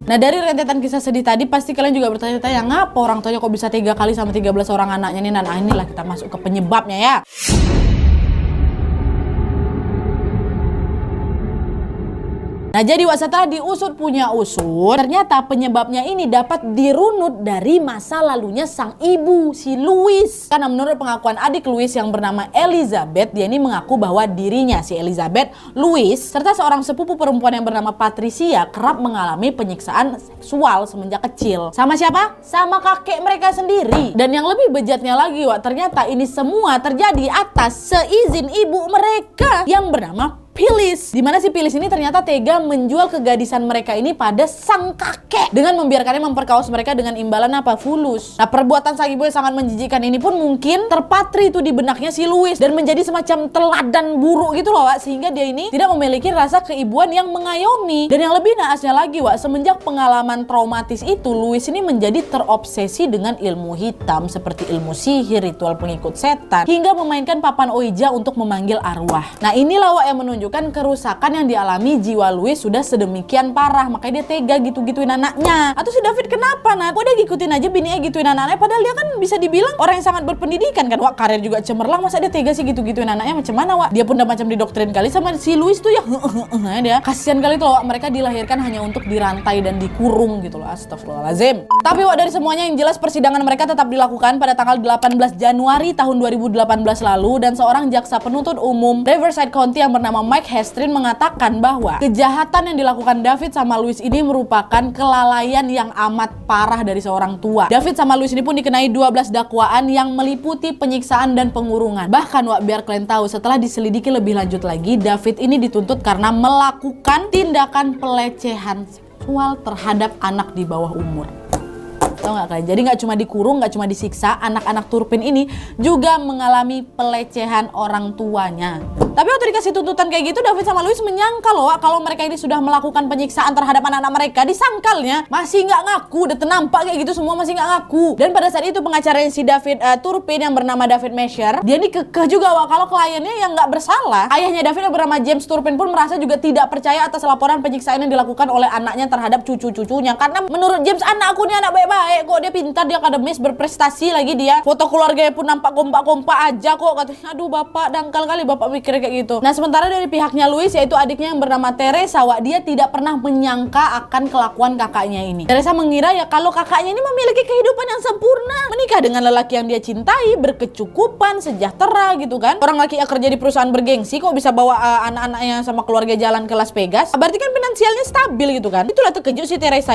Nah, dari rentetan kisah sedih tadi pasti kalian juga bertanya-tanya, ngapa orang tuanya kok bisa tega kali sama 13 orang anaknya nih. Nah, inilah kita masuk ke penyebabnya ya. Nah, jadi setelah diusut punya usut, ternyata penyebabnya ini dapat dirunut dari masa lalunya sang ibu, si Louis. Karena menurut pengakuan adik Louis yang bernama Elizabeth, dia ini mengaku bahwa dirinya, si Elizabeth, Louis, serta seorang sepupu perempuan yang bernama Patricia kerap mengalami penyiksaan seksual semenjak kecil. Sama siapa? Sama kakek mereka sendiri. Dan yang lebih bejatnya lagi, ternyata ini semua terjadi atas seizin ibu mereka yang bernama Phyllis. Dimana si Phyllis ini ternyata tega menjual kegadisan mereka ini pada sang kakek dengan membiarkannya memperkaos mereka dengan imbalan apa? Fulus. Nah, perbuatan sang ibu yang sangat menjijikan ini pun mungkin terpatri itu di benaknya si Louis dan menjadi semacam teladan buruk gitu loh, sehingga dia ini tidak memiliki rasa keibuan yang mengayomi. Dan yang lebih naasnya lagi, semenjak pengalaman traumatis itu, Louis ini menjadi terobsesi dengan ilmu hitam seperti ilmu sihir, ritual pengikut setan, hingga memainkan papan Ouija untuk memanggil arwah. Nah, inilah yang menunjukkan kerusakan yang dialami jiwa Louis sudah sedemikian parah, makanya dia tega gitu-gituin anaknya. Atau si David kenapa, Nat? Kok dia ngikutin aja bininya gituin anaknya, padahal dia kan bisa dibilang orang yang sangat berpendidikan kan, karir juga cemerlang, masa dia tega sih gitu-gituin anaknya? Macam mana, Dia pun udah macam didoktrin kali sama si Louis tuh ya. Dia kasihan kali tuh, mereka dilahirkan hanya untuk dirantai dan dikurung gitu loh. Astagfirullahaladzim. Tapi dari semuanya yang jelas, persidangan mereka tetap dilakukan pada tanggal 18 Januari tahun 2018 lalu, dan seorang jaksa penuntut umum Riverside County yang bernama Mike Hestrin mengatakan bahwa kejahatan yang dilakukan David sama Louis ini merupakan kelalaian yang amat parah dari seorang tua. David sama Louis ini pun dikenai 12 dakwaan yang meliputi penyiksaan dan pengurungan. Bahkan biar kalian tahu, setelah diselidiki lebih lanjut lagi, David ini dituntut karena melakukan tindakan pelecehan seksual terhadap anak di bawah umur. Tahu nggak kalian? Jadi nggak cuma dikurung, nggak cuma disiksa, anak-anak Turpin ini juga mengalami pelecehan orang tuanya. Tapi waktu dikasih tuntutan kayak gitu, David sama Louis menyangka kalau mereka ini sudah melakukan penyiksaan terhadap anak-anak mereka. Disangkalnya masih nggak ngaku, udah nampak kayak gitu semua masih nggak ngaku. Dan pada saat itu pengacaranya si David Turpin yang bernama David Mesher, dia ini kekeh juga kalau kliennya yang nggak bersalah. Ayahnya David yang bernama James Turpin pun merasa juga tidak percaya atas laporan penyiksaan yang dilakukan oleh anaknya terhadap cucu-cucunya. Karena menurut James, anak aku ini anak baik-baik kok, dia pintar, dia akademis, berprestasi lagi dia. Foto keluarganya pun nampak kompak-kompak aja kok, katanya. Aduh bapak, dangkal kali bapak mikir kayak gitu. Nah, sementara dari pihaknya Louis, yaitu adiknya yang bernama Teresa, dia tidak pernah menyangka akan kelakuan kakaknya ini. Teresa mengira kalau kakaknya ini memiliki kehidupan yang sempurna, menikah dengan lelaki yang dia cintai, berkecukupan, sejahtera gitu kan. Orang laki yang kerja di perusahaan bergengsi kok bisa bawa anak-anaknya sama keluarga jalan ke Las Vegas. Berarti kan finansialnya stabil gitu kan. Itulah terkejut si Teresa.